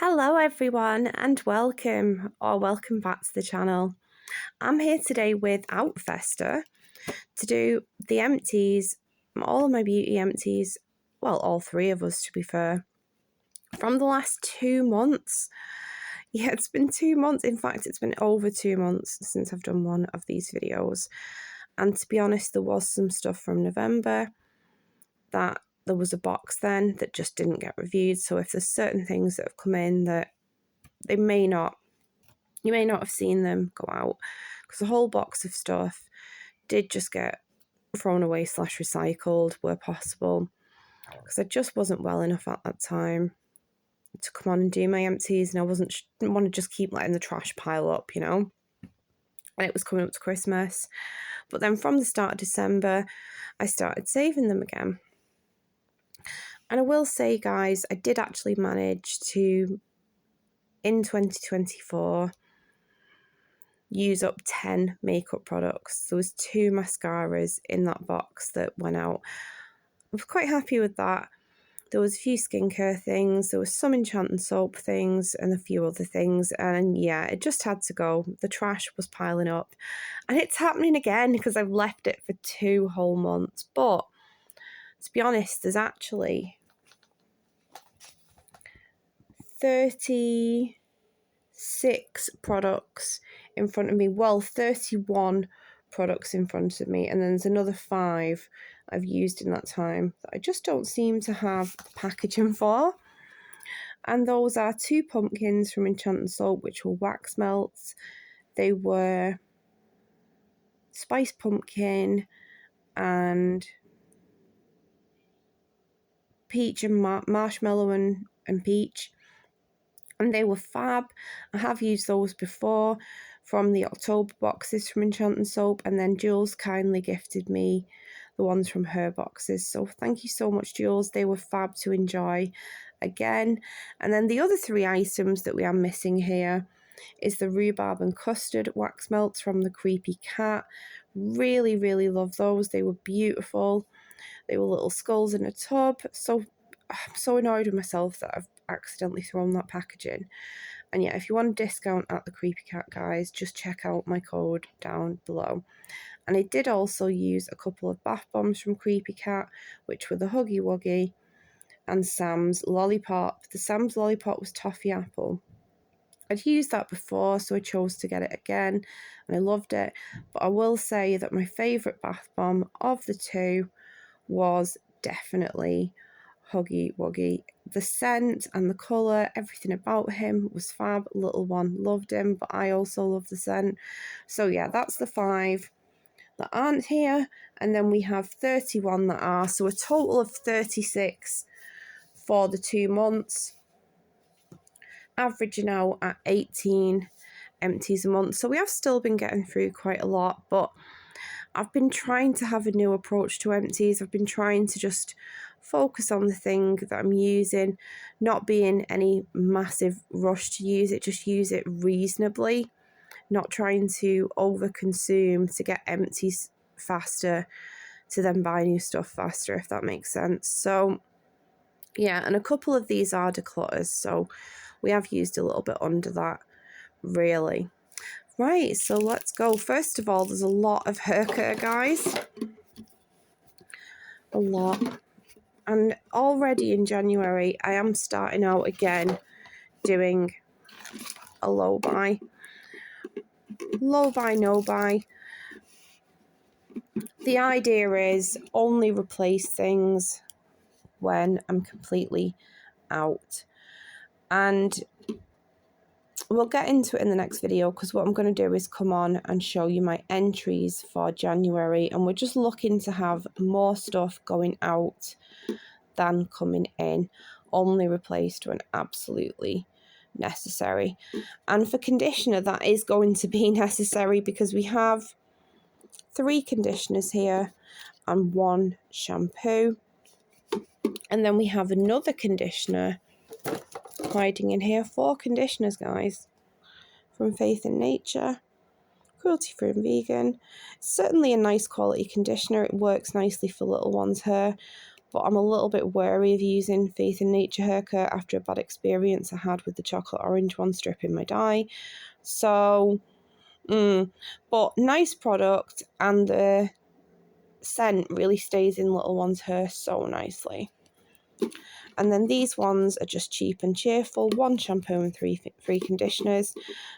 Hello everyone and welcome back to the channel. I'm here today with Outfester to do the empties, all of my beauty empties, well all three of us to be fair, from the last 2 months. Yeah, it's been 2 months, in fact it's been over 2 months since I've done one of these videos, and to be honest there was some stuff from November that there was a box then that just didn't get reviewed, so if there's certain things that have come in that you may not have seen them go out, because the whole box of stuff did just get thrown away / recycled where possible, because I just wasn't well enough at that time to come on and do my empties, and I didn't want to just keep letting the trash pile up, you know. And it was coming up to Christmas, but then from the start of December I started saving them again. And I will say, guys, I did actually manage to, in 2024, use up 10 makeup products. There was 2 mascaras in that box that went out. I was quite happy with that. There was a few skincare things, there was some enchanting soap things and a few other things, and yeah, it just had to go. The trash was piling up, and it's happening again because I've left it for 2 whole months. But to be honest, there's actually 36 products in front of me. Well, 31 products in front of me, and then there's another 5 I've used in that time that I just don't seem to have the packaging for. And those are 2 pumpkins from Enchanting Soap, which were wax melts. They were spice pumpkin and peach and marshmallow and peach, and they were fab. I have used those before from the October boxes from Enchanting Soap, and then Jules kindly gifted me the ones from her boxes, so thank you so much, Jules. They were fab to enjoy again. And then the other 3 items that we are missing here is the rhubarb and custard wax melts from the Creepy Cat. Really love those. They were beautiful. They were little skulls in a tub. So I'm so annoyed with myself that I've accidentally thrown that packaging. And yeah, if you want a discount at the Creepy Cat, guys, just check out my code down below. And I did also use a couple of bath bombs from Creepy Cat, which were the Huggy Wuggy and Sam's Lollipop. The Sam's Lollipop was toffee apple. I'd used that before, so I chose to get it again, and I loved it. But I will say that my favourite bath bomb of the 2 was definitely Huggy Wuggy. The scent and the colour, everything about him was fab. Little one loved him, but I also love the scent. So yeah, that's the 5 that aren't here, and then we have 31 that are, so a total of 36 for the 2 months, averaging out at 18 empties a month. So we have still been getting through quite a lot, but I've been trying to have a new approach to empties. I've been trying to just focus on the thing that I'm using, not be in any massive rush to use it, just use it reasonably, not trying to overconsume to get empties faster to then buy new stuff faster, if that makes sense. So yeah, and a couple of these are declutters, so we have used a little bit under that, really. Right, so let's go. First of all, there's a lot of hair care, guys. A lot. And already in January, I am starting out again doing a low buy. Low buy, no buy. The idea is only replace things when I'm completely out. And we'll get into it in the next video, because what I'm going to do is come on and show you my entries for January, and we're just looking to have more stuff going out than coming in, only replaced when absolutely necessary. And for conditioner, that is going to be necessary, because we have 3 conditioners here and 1 shampoo, and then we have another conditioner hiding in here. 4 conditioners, guys, from Faith in Nature, cruelty-free and vegan. It's certainly a nice quality conditioner. It works nicely for little ones' hair, but I'm a little bit wary of using Faith in Nature hair care after a bad experience I had with the chocolate orange one stripping my dye. So, but nice product, and the scent really stays in little one's hair so nicely. And then these ones are just cheap and cheerful. 1 shampoo and three conditioners.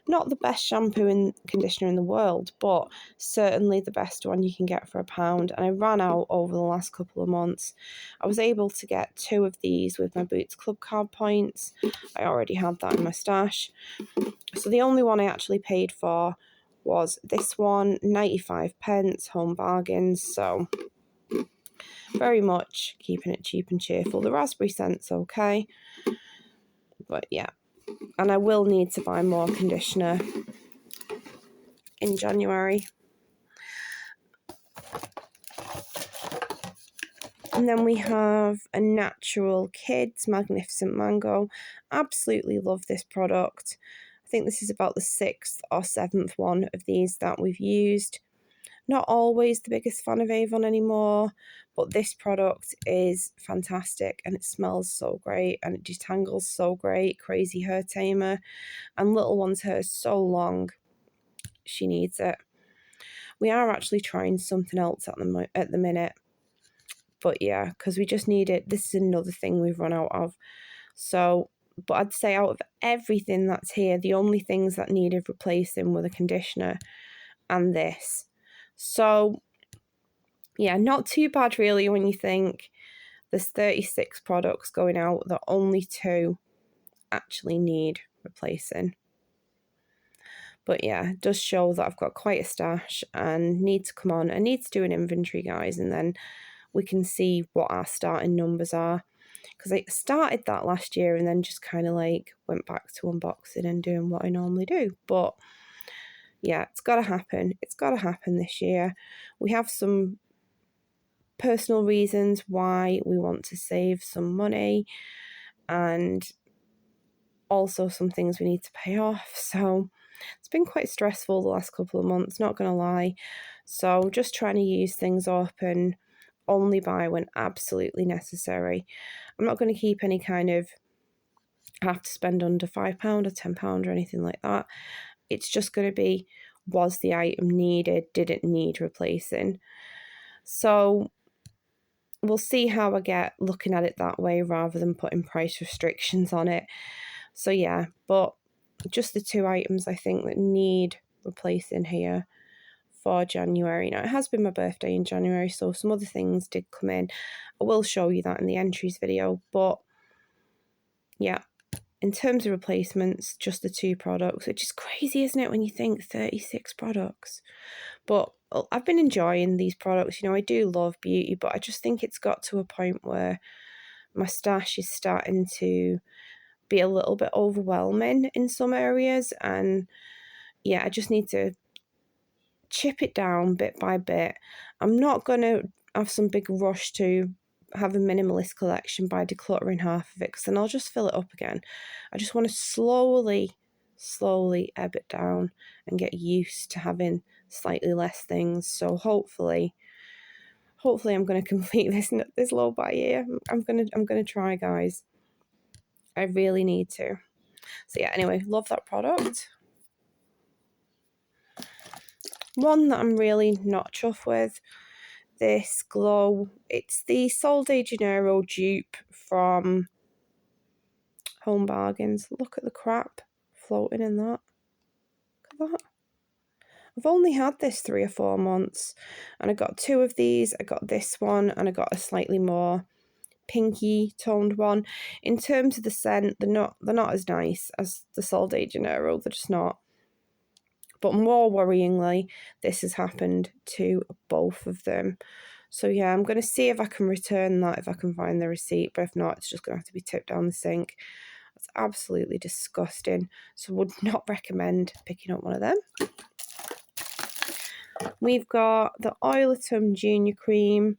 Not the best shampoo and conditioner in the world, but certainly the best one you can get for £1. And I ran out over the last couple of months. I was able to get 2 of these with my Boots Club card points. I already had that in my stash. So the only one I actually paid for was this one, 95p, Home Bargains. So very much keeping it cheap and cheerful. The raspberry scent's okay, but yeah. And I will need to buy more conditioner in January. And then we have a Natural Kids Magnificent Mango. Absolutely love this product. I think this is about the 6th or 7th one of these that we've used. Not always the biggest fan of Avon anymore, but this product is fantastic and it smells so great and it detangles so great. Crazy hair tamer, and little one's hair is so long, she needs it. We are actually trying something else at the minute, but yeah, because we just need it. This is another thing we've run out of. So, but I'd say out of everything that's here, the only things that needed replacing were the conditioner and this. So yeah, not too bad really when you think there's 36 products going out that only 2 actually need replacing. But yeah, it does show that I've got quite a stash and need to come on. I need to do an inventory, guys, and then we can see what our starting numbers are. Because I started that last year and then just kind of like went back to unboxing and doing what I normally do. But yeah, it's got to happen. It's got to happen this year. We have some personal reasons why we want to save some money, and also some things we need to pay off. So it's been quite stressful the last couple of months, not going to lie. So just trying to use things up and only buy when absolutely necessary. I'm not going to keep any kind of have to spend under £5 or £10 or anything like that. It's just going to be, was the item needed? Did it need replacing? So we'll see how I get looking at it that way rather than putting price restrictions on it. So yeah, but just the 2 items I think that need replacing here for January. Now, it has been my birthday in January, so some other things did come in. I will show you that in the entries video, but yeah, in terms of replacements, just the 2 products, which is crazy, isn't it, when you think 36 products? But I've been enjoying these products. You know, I do love beauty, but I just think it's got to a point where my stash is starting to be a little bit overwhelming in some areas. And yeah, I just need to chip it down bit by bit. I'm not going to have some big rush to have a minimalist collection by decluttering half of it, because then I'll just fill it up again. I just want to slowly ebb it down and get used to having slightly less things. So hopefully I'm going to complete this low buy year. I'm going to try, guys. I really need to. So yeah, anyway, love that product. One that I'm really not chuffed with, this glow. It's the Sol de Janeiro dupe from Home Bargains. Look at the crap floating in that. Look at that. I've only had this 3 or 4 months, and I got 2 of these. I got this one, and I got a slightly more pinky toned one. In terms of the scent, they're not as nice as the Sol de Janeiro. They're just not. But more worryingly, this has happened to both of them. So yeah, I'm going to see if I can return that, if I can find the receipt. But if not, it's just going to have to be tipped down the sink. It's absolutely disgusting. So would not recommend picking up one of them. We've got the Oilatum Junior Cream.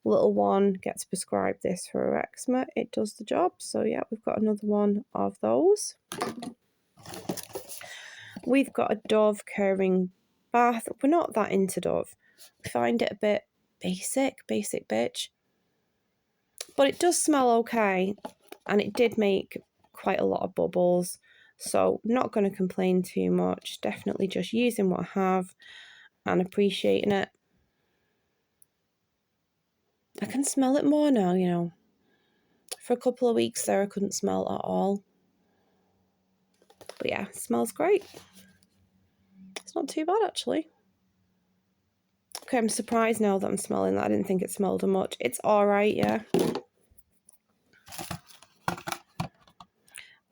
Little one gets prescribed this for her eczema. It does the job. So yeah, we've got another one of those. We've got a Dove curving bath. We're not that into Dove. We find it a bit basic bitch. But it does smell okay, and it did make quite a lot of bubbles, so not going to complain too much. Definitely just using what I have and appreciating it. I can smell it more now, you know. For a couple of weeks there, I couldn't smell at all. But yeah, it smells great. It's not too bad, actually. Okay, I'm surprised now that I'm smelling that. I didn't think it smelled much. It's alright, yeah.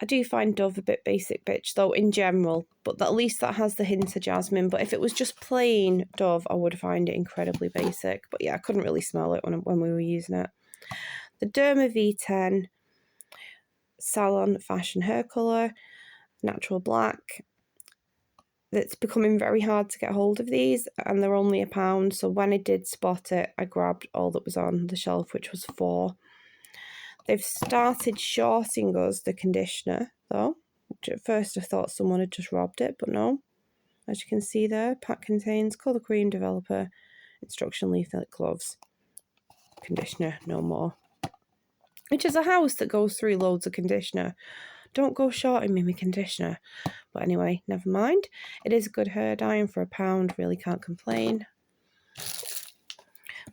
I do find Dove a bit basic bitch, though, in general. But at least that has the hint of jasmine. But if it was just plain Dove, I would find it incredibly basic. But yeah, I couldn't really smell it when we were using it. The Derma V10 Salon Fashion Hair Colour, Natural Black. It's becoming very hard to get hold of these, and they're only £1. So when I did spot it, I grabbed all that was on the shelf, which was 4. They've started shorting us the conditioner, though, which at first I thought someone had just robbed it, but no. As you can see there, pack contains colour cream developer, instruction leaflet, gloves, conditioner, no more. Which is a house that goes through loads of conditioner. Don't go shorting me with conditioner. But anyway, never mind. It is a good hair dye, and for £1, really can't complain.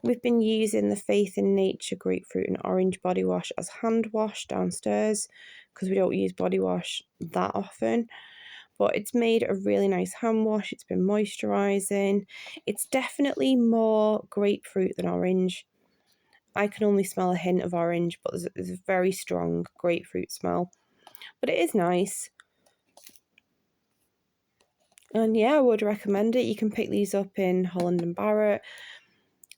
We've been using the Faith in Nature grapefruit and orange body wash as hand wash downstairs because we don't use body wash that often. But it's made a really nice hand wash. It's been moisturising. It's definitely more grapefruit than orange. I can only smell a hint of orange, but there's a very strong grapefruit smell. But it is nice. And yeah, I would recommend it. You can pick these up in Holland & Barrett.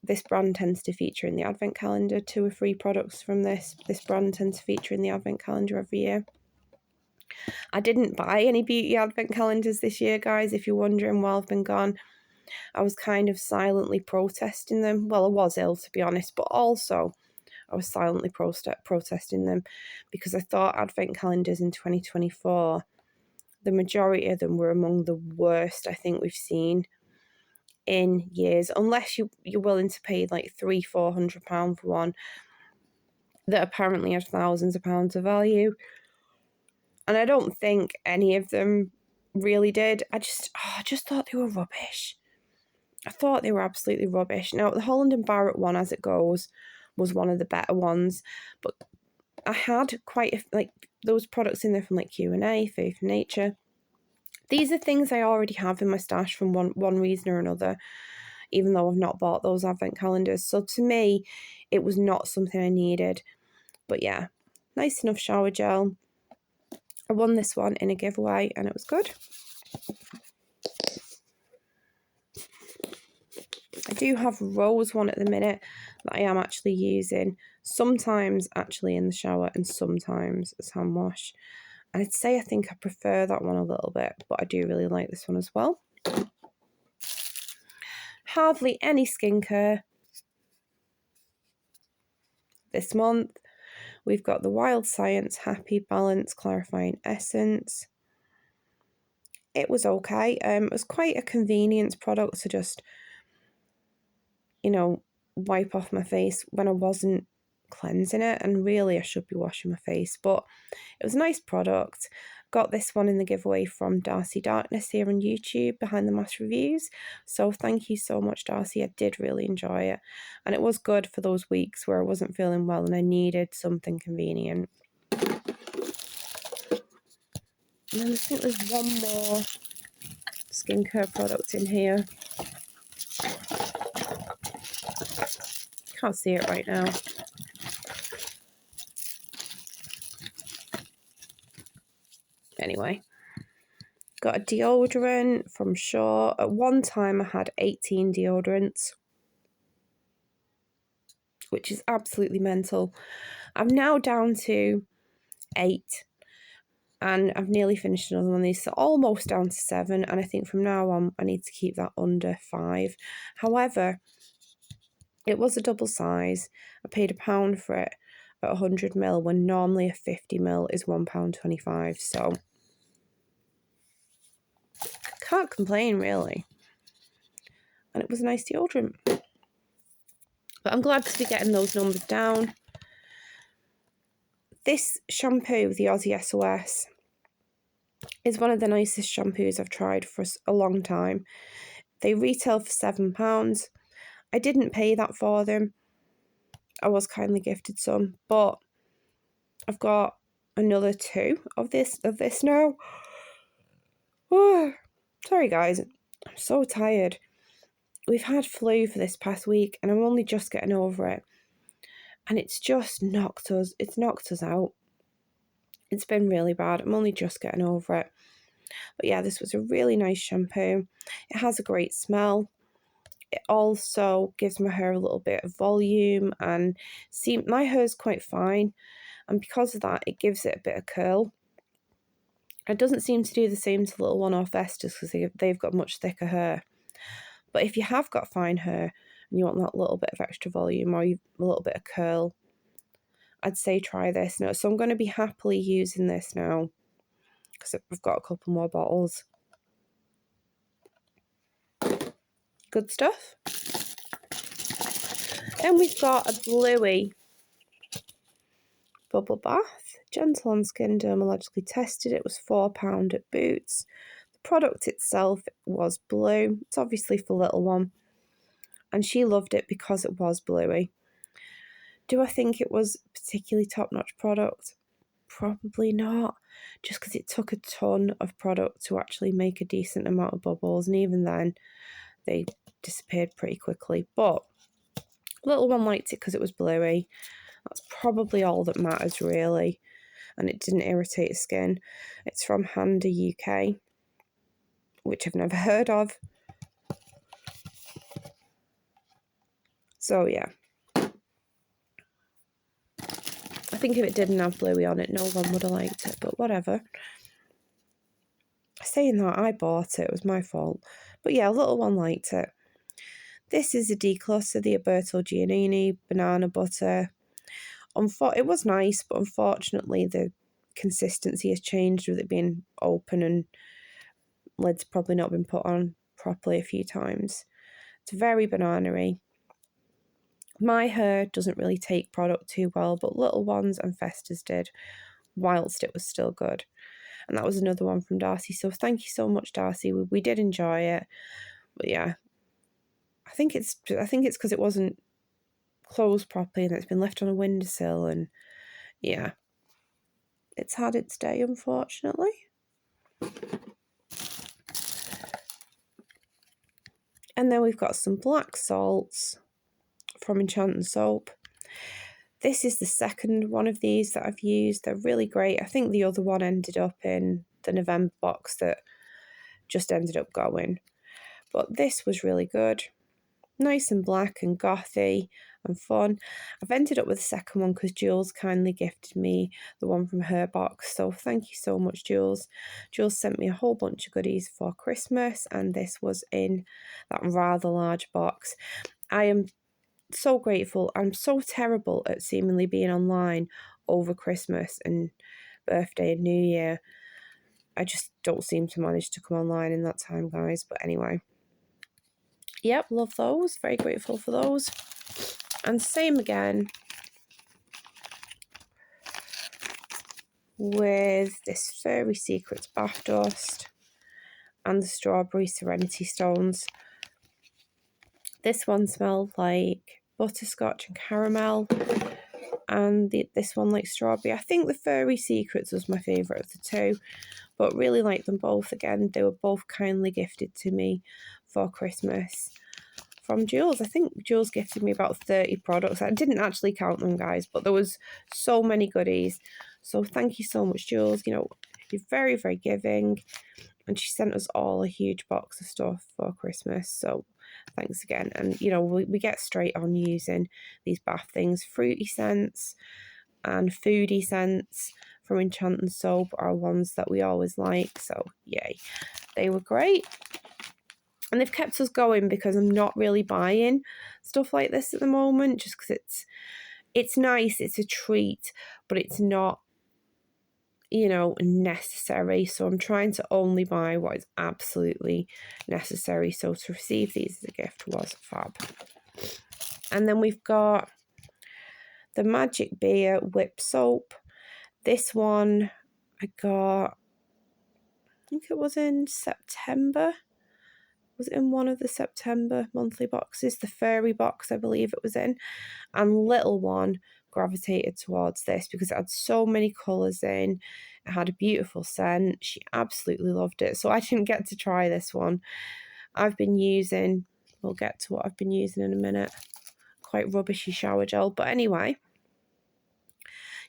This brand tends to feature in the advent calendar. 2 or 3 products from this brand tends to feature in the advent calendar every year. I didn't buy any beauty advent calendars this year, guys, if you're wondering while I've been gone. I was kind of silently protesting them. Well, I was ill, to be honest, but also I was silently protesting them because I thought advent calendars in 2024, the majority of them were among the worst I think we've seen in years, unless you're willing to pay like £300-400 for one that apparently had thousands of pounds of value. And I don't think any of them really did. I just thought they were rubbish. I thought they were absolutely rubbish. Now, the Holland & Barrett one, as it goes, was one of the better ones. But I had those products in there from like Q&A, Faith in Nature. These are things I already have in my stash from one reason or another, even though I've not bought those advent calendars. So to me, it was not something I needed. But yeah, nice enough shower gel. I won this one in a giveaway and it was good. I do have Rose one at the minute that I am actually using, sometimes actually in the shower and sometimes as hand wash. And I'd say I think I prefer that one a little bit, but I do really like this one as well. Hardly any skincare this month. We've got the Wild Science Happy Balance Clarifying Essence. It was okay. It was quite a convenience product to just, you know, wipe off my face when I wasn't cleansing it, and really I should be washing my face, but it was a nice product. Got this one in the giveaway from Darcy Darkness here on YouTube, Behind the Mask Reviews. So thank you so much, Darcy. I did really enjoy it. And it was good for those weeks where I wasn't feeling well and I needed something convenient. And then I think there's one more skincare product in here. Can't see it right now. Anyway, got a deodorant from Shaw. At one time I had 18 deodorants, which is absolutely mental. I'm now down to 8, and I've nearly finished another one of these, so almost down to 7, and I think from now on I need to keep that under 5. However, it was a double size. I paid £1 for it at 100ml when normally a 50ml is £1.25, so can't complain really. And it was a nice deodorant. But I'm glad to be getting those numbers down. This shampoo, the Aussie SOS, is one of the nicest shampoos I've tried for a long time. They retail for £7. I didn't pay that for them. I was kindly gifted some, but I've got another 2 of this now. Oh, sorry guys, I'm so tired. We've had flu for this past week and I'm only just getting over it. And it's just knocked us out. It's been really bad. I'm only just getting over it. But yeah, this was a really nice shampoo. It has a great smell. It also gives my hair a little bit of volume, and see, my hair's quite fine, and because of that, it gives it a bit of curl. It doesn't seem to do the same to Little One or Festus because they've got much thicker hair. But if you have got fine hair and you want that little bit of extra volume or a little bit of curl, I'd say try this now. So I'm going to be happily using this now because I've got a couple more bottles. Good stuff. Then we've got a Bluey bubble bath. Gentle on skin, dermatologically tested. It was £4 at Boots. The product itself was blue. It's obviously for Little One. And she loved it because it was bluey. Do I think it was a particularly top-notch product? Probably not. Just because it took a ton of product to actually make a decent amount of bubbles. And even then, they disappeared pretty quickly. But Little One liked it because it was bluey. That's probably all that matters, really. And it didn't irritate his skin. It's from Handa UK, which I've never heard of. So, yeah. I think if it didn't have bluey on it, no one would have liked it, but whatever. Saying that, I bought it. It was my fault. But yeah, Little One liked it. This is a declusser, the Alberto Giannini banana butter. It was nice, but unfortunately the consistency has changed with it being open and lid's probably not been put on properly a few times. It's very banana-y. My hair doesn't really take product too well, but Little One's and Festus did, whilst it was still good. And that was another one from Darcy. So thank you so much, Darcy. We did enjoy it. But yeah, I think it's because it wasn't closed properly and it's been left on a windowsill, and yeah, it's had its day, unfortunately. And then we've got some black salts from Enchanted Soap. This is the second one of these that I've used. They're really great. I think the other one ended up in the November box that just ended up going. But this was really good. Nice and black and gothy and fun. I've ended up with the second one because Jules kindly gifted me the one from her box. So thank you so much, Jules. Jules sent me a whole bunch of goodies for Christmas, and this was in that rather large box. I am so grateful. I'm so terrible at seemingly being online over Christmas and birthday and New Year. I just don't seem to manage to come online in that time, guys. But anyway. Yep, love those. Very grateful for those. And same again with this Fairy Secrets bath dust and the Strawberry Serenity Stones. This one smelled like butterscotch and caramel, and this one like strawberry. I think the Fairy Secrets was my favourite of the two, but really like them both. Again, they were both kindly gifted to me for Christmas from Jules. I think Jules gifted me about 30 products. I didn't actually count them, guys, but there was so many goodies. So thank you so much, Jules. You know, you're very, very giving. And she sent us all a huge box of stuff for Christmas. So thanks again. And, you know, we get straight on using these bath things. Fruity scents and foodie scents from Enchanted Soap are ones that we always like. So, yay. They were great. And they've kept us going because I'm not really buying stuff like this at the moment, just because it's nice, it's a treat, but it's not, you know, necessary. So I'm trying to only buy what is absolutely necessary. So to receive these as a gift was fab. And then we've got the Magic Beer Whip Soap. This one I got, I think it was in September. Was it in one of the September monthly boxes? The furry box, I believe it was in. And little one gravitated towards this because it had so many colours in. It had a beautiful scent. She absolutely loved it. So I didn't get to try this one. I've been using, we'll get to what I've been using in a minute, quite rubbishy shower gel. But anyway,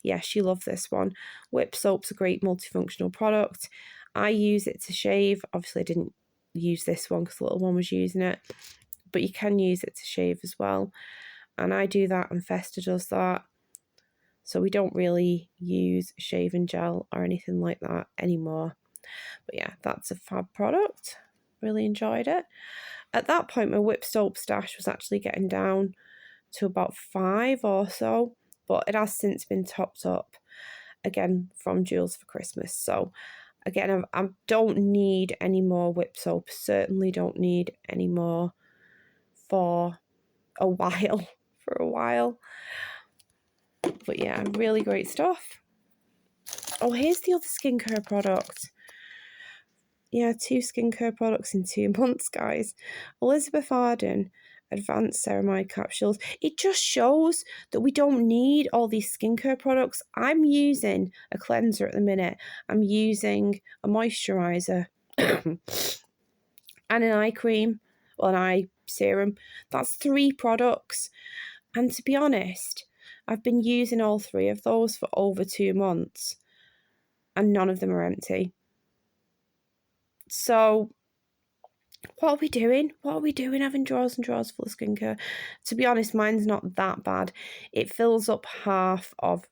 yeah, she loved this one. Whip soap's a great multifunctional product. I use it to shave. Obviously, I didn't use this one because the little one was using it, but you can use it to shave as well. And I do that, and Festa does that. So we don't really use shaving gel or anything like that anymore. But yeah, that's a fab product. Really enjoyed it. At that point, my whip soap stash was actually getting down to about 5 or so, but it has since been topped up again from Jules for Christmas. So again, I don't need any more whip soap. Certainly don't need any more for a while. But yeah, really great stuff. Oh, here's the other skincare product. Yeah, 2 skincare products in 2 months, guys. Elizabeth Arden Advanced Ceramide Capsules. It just shows that we don't need all these skincare products. I'm using a cleanser at the minute. I'm using a moisturiser and an eye cream, or an eye serum. That's 3 products. And to be honest, I've been using all 3 of those for over 2 months, and none of them are empty. So what are we doing? What are we doing having drawers and drawers full of skincare? To be honest, mine's not that bad. It fills up half of,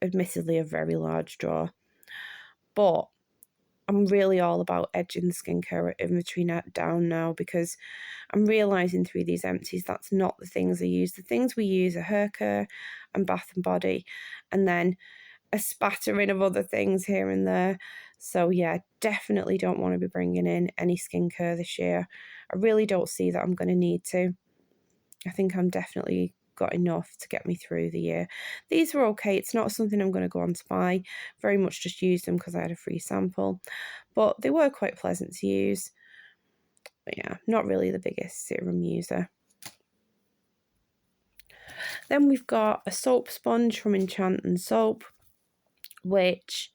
admittedly, a very large drawer. But I'm really all about edging the skincare inventory down now, because I'm realising through these empties that's not the things I use. The things we use are hair care and bath and body, and then a spattering of other things here and there. So yeah, definitely don't want to be bringing in any skincare this year. I really don't see that I'm going to need to. I think I'm definitely got enough to get me through the year. These were okay. It's not something I'm going to go on to buy. Very much just used them because I had a free sample. But they were quite pleasant to use. But yeah, not really the biggest serum user. Then we've got a soap sponge from Enchant and Soap, which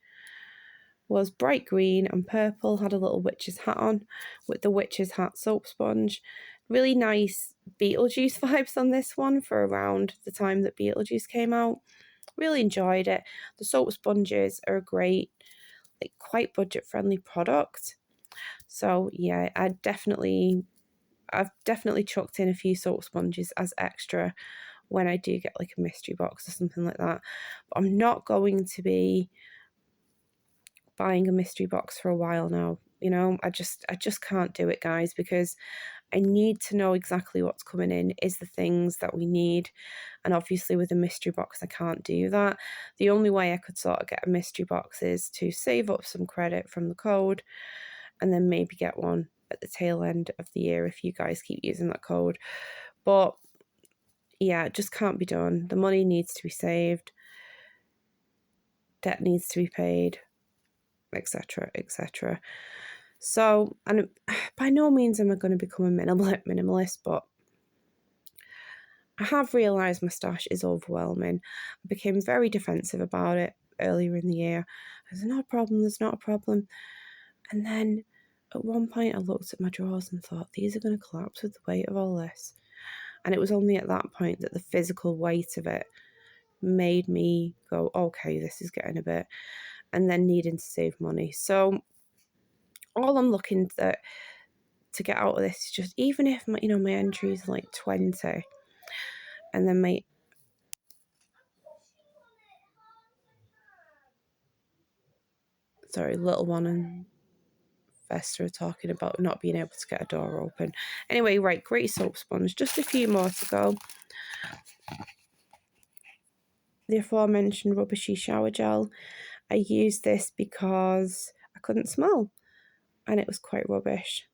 was bright green and purple, had a little witch's hat on with the witch's hat soap sponge. Really nice Beetlejuice vibes on this one for around the time that Beetlejuice came out. Really enjoyed it. The soap sponges are a great, like, quite budget friendly product. So yeah, I've definitely chucked in a few soap sponges as extra when I do get like a mystery box or something like that. But I'm not going to be buying a mystery box for a while now. You know, I just can't do it, guys, because I need to know exactly what's coming in is the things that we need. And obviously with a mystery box, I can't do that. The only way I could sort of get a mystery box is to save up some credit from the code and then maybe get one at the tail end of the year if you guys keep using that code. But yeah, it just can't be done. The money needs to be saved. Debt needs to be paid, etc., etc. So, and by no means am I going to become a minimalist, but I have realised my stash is overwhelming. I became very defensive about it earlier in the year. There's not a problem. And then at one point I looked at my drawers and thought, these are going to collapse with the weight of all this. And it was only at that point that the physical weight of it made me go, okay, this is getting a bit, and then needing to save money. So all I'm looking to get out of this is just, even if my entries are like 20, and then my little one and Festa are talking about not being able to get a door open. Anyway, right, great soap sponge. Just a few more to go. The aforementioned rubbishy shower gel. I used this because I couldn't smell, and it was quite rubbish.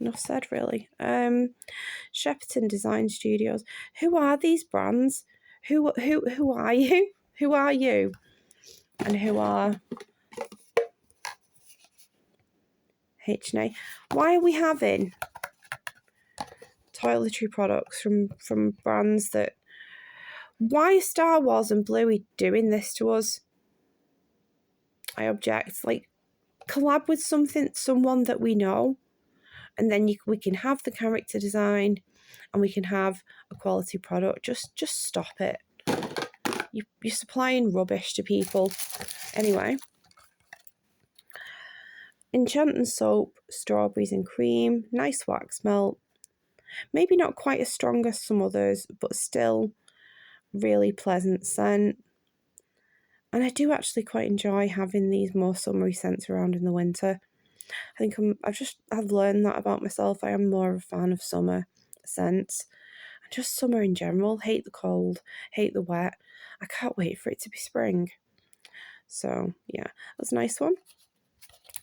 Enough said, really. Shepperton Design Studios. Who are these brands? Who are you? Who are you? and who are H&A. Why are we having toiletry products from brands that... Why are Star Wars and Bluey doing this to us? I object. Like, collab with someone that we know, and then we can have the character design and we can have a quality product. Just stop it. You're supplying rubbish to people. Anyway, Enchanting soap, strawberries and cream, nice wax melt. Maybe not quite as strong as some others, but still really pleasant scent. And I do actually quite enjoy having these more summery scents around in the winter. I think I've learned that about myself. I am more of a fan of summer scents. And just summer in general. Hate the cold, hate the wet. I can't wait for it to be spring. So yeah, that's a nice one.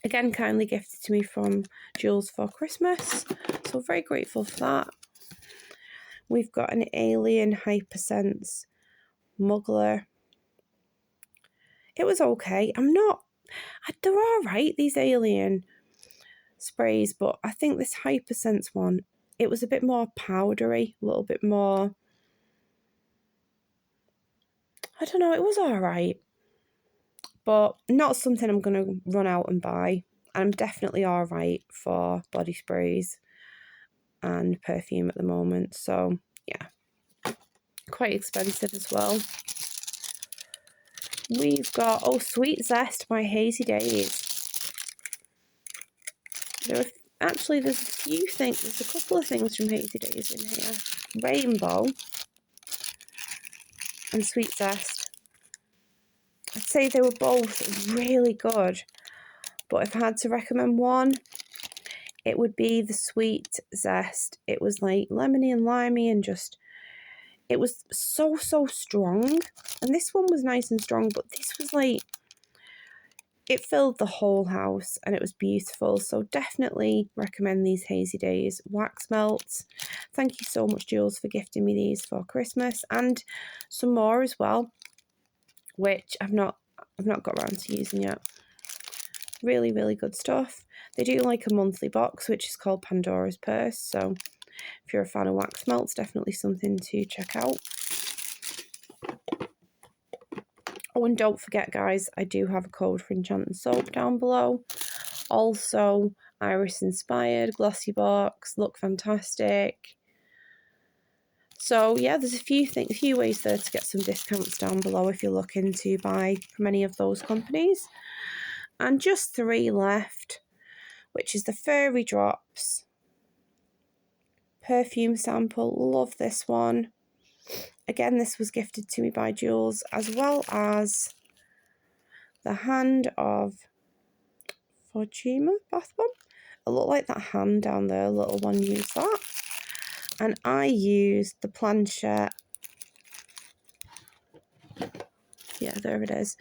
Again, kindly gifted to me from Jules for Christmas. So very grateful for that. We've got an Alien Hypersense Muggler. It was okay. They're alright, these Alien sprays, but I think this Hypersense one, it was a bit more powdery, a little bit more... I don't know, it was alright. But not something I'm going to run out and buy. I'm definitely alright for body sprays and perfume at the moment. So, yeah. Quite expensive as well. We've got, Sweet Zest by Hazy Days. There's a few things, there's a couple of things from Hazy Days in here. Rainbow and Sweet Zest. I'd say they were both really good, but if I had to recommend one, it would be the Sweet Zest. It was like lemony and limey and just, it was so strong. And this one was nice and strong, but this was like, it filled the whole house and it was beautiful. So definitely recommend these Hazy Days wax melts. Thank you so much, Jules, for gifting me these for Christmas, and some more as well, which I've not got around to using yet. Really, really good stuff. They do like a monthly box, which is called Pandora's Purse. So if you're a fan of wax melts, definitely something to check out. Oh, and don't forget, guys, I do have a code for Enchanting Soap down below. Also, Iris Inspired, glossy box, look fantastic. So yeah, there's a few ways there to get some discounts down below if you're looking to buy from any of those companies. And just 3 left, which is the Fairy Drops perfume sample. Love this one. Again, this was gifted to me by Jules, as well as the Hand of Fortuna bath bomb. It looked like that hand down there, little one used that. And I used the planchette. Yeah, there it is.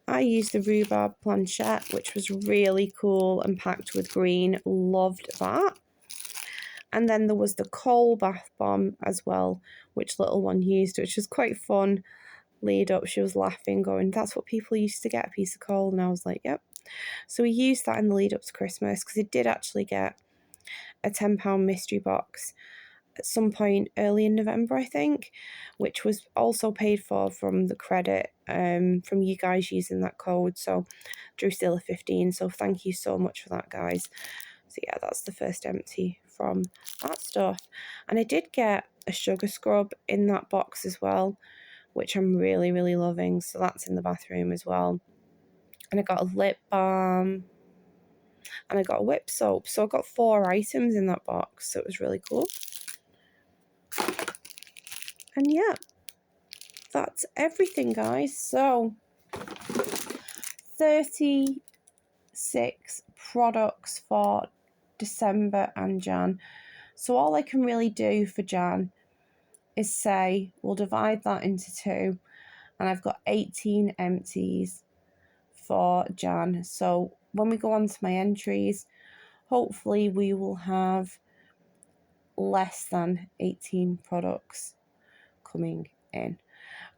I used the rhubarb planchette, which was really cool and packed with green. Loved that. And then there was the coal bath bomb as well, which little one used, which was quite fun. Lead up, she was laughing, going, that's what people used to get, a piece of coal. And I was like, yep. So we used that in the lead up to Christmas, because it did actually get a £10 mystery box at some point early in November, I think, which was also paid for from the credit from you guys using that code. So Drusilla 15. So thank you so much for that, guys. So yeah, that's the first empty from that stuff. And I did get a sugar scrub in that box as well, which I'm really, really loving. So that's in the bathroom as well. And I got a lip balm. And I got a whip soap. So I got 4 items in that box. So it was really cool. And yeah, that's everything, guys. So 36 products for December and Jan. So all I can really do for Jan is say we'll divide that into 2, and I've got 18 empties for Jan. So when we go on to my entries, hopefully we will have less than 18 products coming in.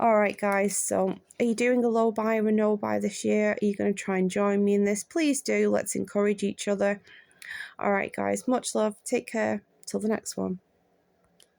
All right, guys, so are you doing a low buy or a no buy this year? Are you going to try and join me in this? Please do. Let's encourage each other. All right, guys, much love. Take care. Till the next one.